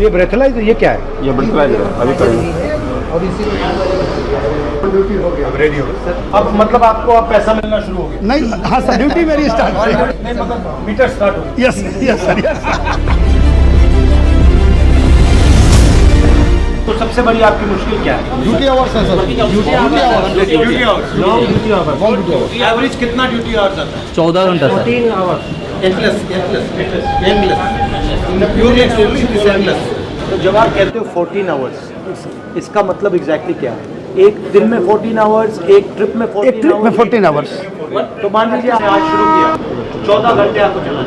ये ब्रेथलाइज ये क्या है? ये ब्रेथलाइज है, अभी करेंगे। और इसी ड्यूटी हो गया, अब रेडी हो गया। अब मतलब आपको अब पैसा मिलना शुरू हो गया? नहीं, हाँ सर, ड्यूटी मेरी स्टार्ट हो गई। नहीं मतलब मीटर स्टार्ट हो गया। Yes yes sir, yes. तो सबसे बड़ी आपकी मुश्किल क्या है? ड्यूटी आवर्स है sir. Duty hours. Long duty hours. Average कितना ड्यूटी आवर्स आता है? 14 घंटा सर। 14 आवर्स। तो जब आप कहते हो 14 आवर्स, इसका मतलब एग्जैक्टली क्या है? एक दिन में 14 आवर्स, एक ट्रिप में 14 एक ट्रिप में 14 आवर्स। तो मान लीजिए आपने आज शुरू किया, 14 घंटे आपको चलाना,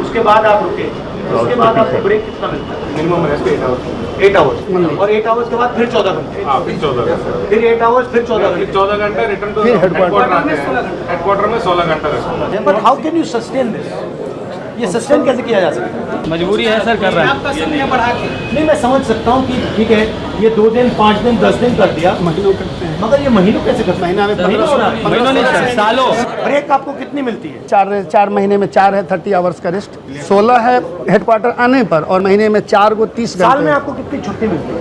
उसके बाद आप रुके, उसके बाद आपको ब्रेक कितना मिलता है? Minimum rest 8 hours. 8 आवर्स, और 8 आवर्स के बाद फिर 14 घंटे, फिर 14 घंटे, फिर 8 आवर्स, फिर 14 घंटे। 14 घंटे रिटर्न टू फिर हेडक्वार्टर में 16 घंटा rest. But how can you sustain this? ये सस्टेन कैसे किया जा सकता है? मजबूरी है सर, कर रहा है। नहीं, मैं समझ सकता हूँ कि ठीक है, ये 2 दिन, 5 दिन, 10 दिन कर दिया, महीनों करते हैं, मगर ये महीनों कैसे करते हैं? महीना में महीनों नहीं सर, सालों। ब्रेक आपको कितनी मिलती है? 4 महीने में 4 है 30 आवर्स का रेस्ट, 16 है हेडक्वार्टर आने पर, और महीने में 4 को 30 साल में घंटे। आपको कितनी छुट्टी मिलती है?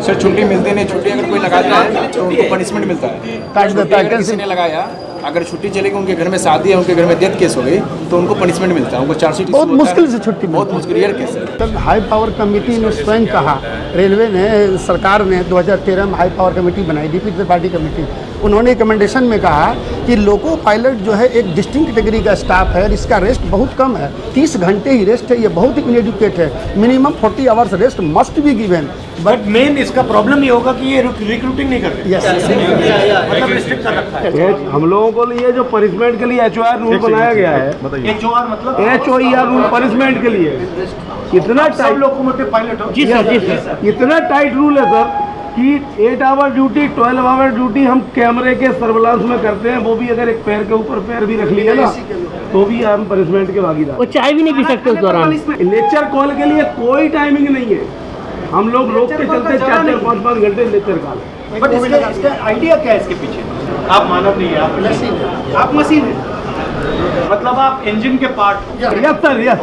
सर छुट्टी मिलती नहीं, छुट्टी अगर कोई लगाता है तो उनको पनिशमेंट मिलता है। काट देता है, अगर किसी ने लगाया, अगर छुट्टी चलेगी, उनके घर में शादी है, उनके घर में डेथ केस हो गई, तो उनको पनिशमेंट मिलता है, उनको चार्जशीट बहुत मुश्किल से छुट्टी बहुत मिलती मुश्किल, रेयर केस है। है। हाई पावर कमेटी ने स्वयं कहा, रेलवे ने, सरकार ने 2013 में हाई पावर कमेटी बनाई, डीपी त्रिपाठी कमेटी, उन्होंने रिकमेंडेशन में कहा कि लोको पायलट जो है एक डिस्टिंक्ट कैटेगरी का स्टाफ है और इसका रेस्ट बहुत कम है, 30 घंटे ही रेस्ट है, ये बहुत ही इनएडुकेट है, minimum 40 hours rest must be given. But main इसका प्रॉब्लम ये होगा कि ये रिक्रूटिंग नहीं कर रहे, यस, मतलब रिस्ट्रिक्ट कर रखा है। हम लोगों को लिए जो पनिशमेंट के लिए HOR रूल बनाया गया है, HOR मतलब HOR रूल पनिशमेंट के लिए इतना सब टाइट, लोकोमोटिव पायलट हो। इतना टाइट रूल है सर कि 8 आवर ड्यूटी, 12 आवर ड्यूटी हम कैमरे के सर्विलांस में करते हैं, वो भी अगर एक पैर के ऊपर पैर भी रख लिया ना तो भी हम पनिशमेंट के भागीदार। वो चाय भी नहीं पी सकते उस दौरान। लेक्चर कॉल के लिए कोई टाइमिंग नहीं है, हम लोग रोक के चलते 4-4, 5-5 घंटे लेक्चर कॉल। बट इसका आइडिया क्या है इसके पीछे? आप मानव नहीं है, आप मशीन है, आप मशीन है, मतलब आप इंजन के part. Yes sir, yes,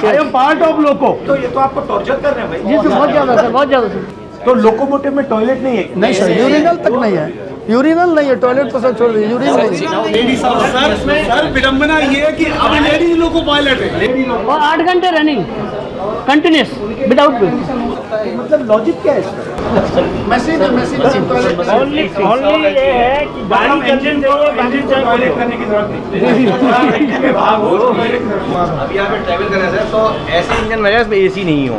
I am part of loco. तो ये तो आपको टॉर्चर कर रहे हैं भाई। जी सर, बहुत ज़्यादा सर, बहुत ज़्यादा सर। तो लोकोमोटिव में टॉयलेट नहीं है? नहीं सर, यूरिनल तक नहीं है, यूरिनल नहीं है, टॉयलेट तो सर छोड़ दीजिए, यूरिनल नहीं है। सर विडम्बना ये है कि अब लेडीज लोको पायलट है और 8 घंटे रनिंग कंटिन्यूस विदाउट ब्रेक। मतलब लॉजिक क्या है इसका? मशीन है, मशीन ओनली ये है कि गाड़ी इंजन टॉयलेट करने की जरूरत नहीं। अभी यहाँ पे ट्रैवल कर रहे हैं सर, तो ऐसे इंजन में इसमें AC नहीं हो,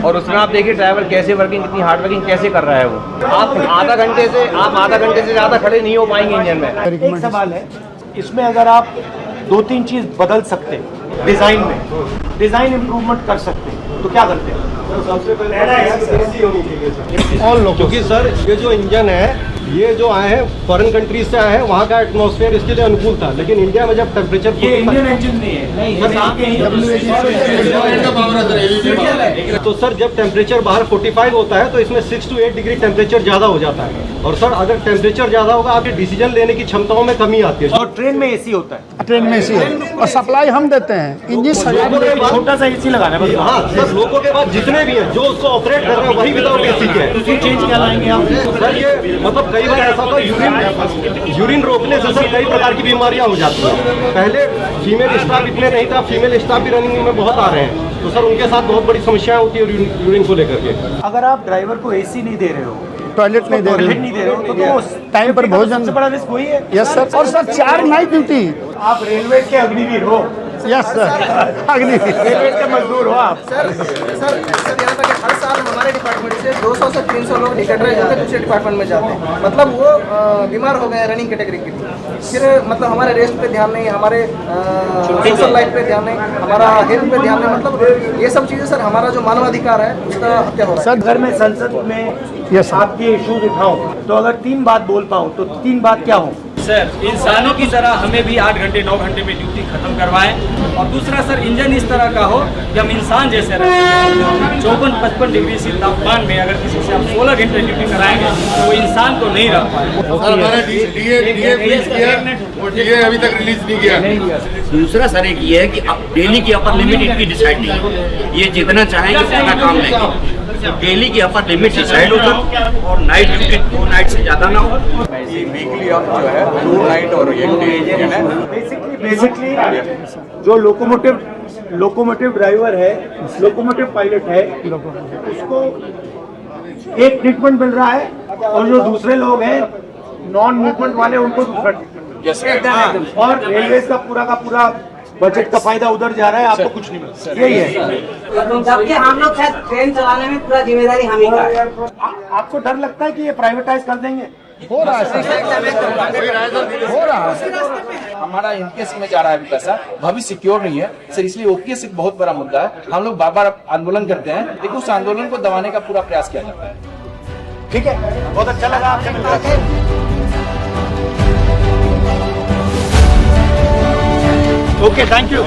और उसमें आप देखिए ड्राइवर कैसे वर्किंग, कितनी हार्ड वर्किंग कैसे कर रहा है वो। आप आधा घंटे से ज़्यादा खड़े नहीं हो पाएंगे इंजन में। एक सवाल है, इसमें अगर आप 2-3 चीज बदल सकते हैं, डिजाइन में डिजाइन इम्प्रूवमेंट कर सकते हैं, तो क्या करते हैं? सबसे पहले ऑल लोग, क्योंकि सर ये जो इंजन है, ये जो आए हैं फॉरेन कंट्रीज से आए हैं, वहाँ का एटमॉस्फेयर इसके लिए अनुकूल था, लेकिन इंडिया में जब टेम्परेचर ये इंडियन इंजन नहीं है, तो सर जब टेम्परेचर बाहर 45 होता है तो इसमें 6 to 8 डिग्री टेम्परेचर ज़्यादा हो जाता है, और सर अगर टेम्परेचर ज़्यादा होगा आपके डिसीजन लेने की क्षमताओं में कमी आती है। और ट्रेन में AC होता है, ट्रेन में इसी है और सप्लाई हम देते हैं, इंजन छोटा सा AC लगाना है। हाँ सर, लोगों के बाद जितने भी हैं जो उसको ऑपरेट कर रहे हैं वही विदाउट AC के हैं। उसी चेंज क्या लाएंगे आप? सर ये मतलब कई बार ऐसा होता है, यूरिन रोकने से सर कई प्रकार की बीमारियां हो जाती हैं। पहले फीमेल स्टाफ इतने नहीं था, फीमेल स्टाफ भी रनिंग में बहुत आ रहे हैं, तो सर उनके साथ बहुत बड़ी समस्याएं होती है यूरिन को लेकर के। अगर आप ड्राइवर को AC नहीं दे रहे हो, टॉयलेट नहीं दे टॉयलेट रहे नहीं दे रहे हो, तो टाइम पर भोजन। सबसे बड़ा रिस्क वही है। यस सर, और सर 4 नाइट ड्यूटी। आप रेलवे के अग्निवीर हो। यस सर, अग्नि रेलवे के मजदूर हो आप। सर यहाँ तक हर साल हमारे डिपार्टमेंट से 200 से 300 लोग निकट रहे जाते हैं, दूसरे डिपार्टमेंट में जाते हैं, मतलब वो बीमार हो गए रनिंग कैटेगरी के लिए। फिर मतलब हमारे रेस्ट पे ध्यान नहीं, हमारे सोशल लाइफ पे ध्यान नहीं, हमारा हेल्थ पे ध्यान नहीं, मतलब ये सब चीज़ें सर हमारा जो मानवाधिकार है उसका हत्या हो रहा है। सर घर में संसद में यस आपके इश्यूज उठाऊं तो अगर 3 बात बोल पाऊं तो 3 बात क्या हो? सर इंसानों की तरह हमें भी 8 घंटे 9 घंटे में ड्यूटी खत्म करवाएं। और दूसरा सर इंजन इस तरह का हो कि हम इंसान जैसे रह सकें। 54-55 डिग्री से तापमान में अगर किसी से आप 16 घंटे ड्यूटी कराएंगे तो वो इंसान को नहीं रह ये अभी तक रिलीज नहीं किया। दूसरा सर एक ये है कि डेली की अपर लिमिट इनकी डिसाइड नहीं है, ये जितना चाहेंगे उतना काम लेंगे। तो डेली की अपर लिमिट डिसाइड हो सके और नाइट ड्यूटी 2 नाइट से ज़्यादा ना हो। वीकली ऑफ जो है 2 नाइट और 1 डे बेसिकली जो लोकोमोटिव ड्राइवर है, लोकोमोटिव पायलट है, उसको एक ट्रीटमेंट मिल रहा है और जो दूसरे लोग हैं नॉन मूवमेंट वाले उनको दूसरा ट्रीटमेंट। और रेलवे का पूरा बजट का फायदा उधर जा रहा है, आपको कुछ नहीं मिलता। यही है। जबकि हम लोग शायद ट्रेन चलाने में पूरा जिम्मेदारी हम ही का है। आपको डर लगता है कि ये प्राइवेटाइज कर देंगे? हो रहा है। हमारा इनकेस में जा रहा है अभी पैसा, भविष्य सिक्योर नहीं है सर, इसलिए ओपीएस एक बहुत बड़ा मुद्दा है। हम लोग बार-बार आंदोलन करते हैं, लेकिन उस आंदोलन को दबाने का पूरा प्रयास किया जाता है। ठीक है, बहुत अच्छा लगा आपसे मिलकर। Okay, thank you.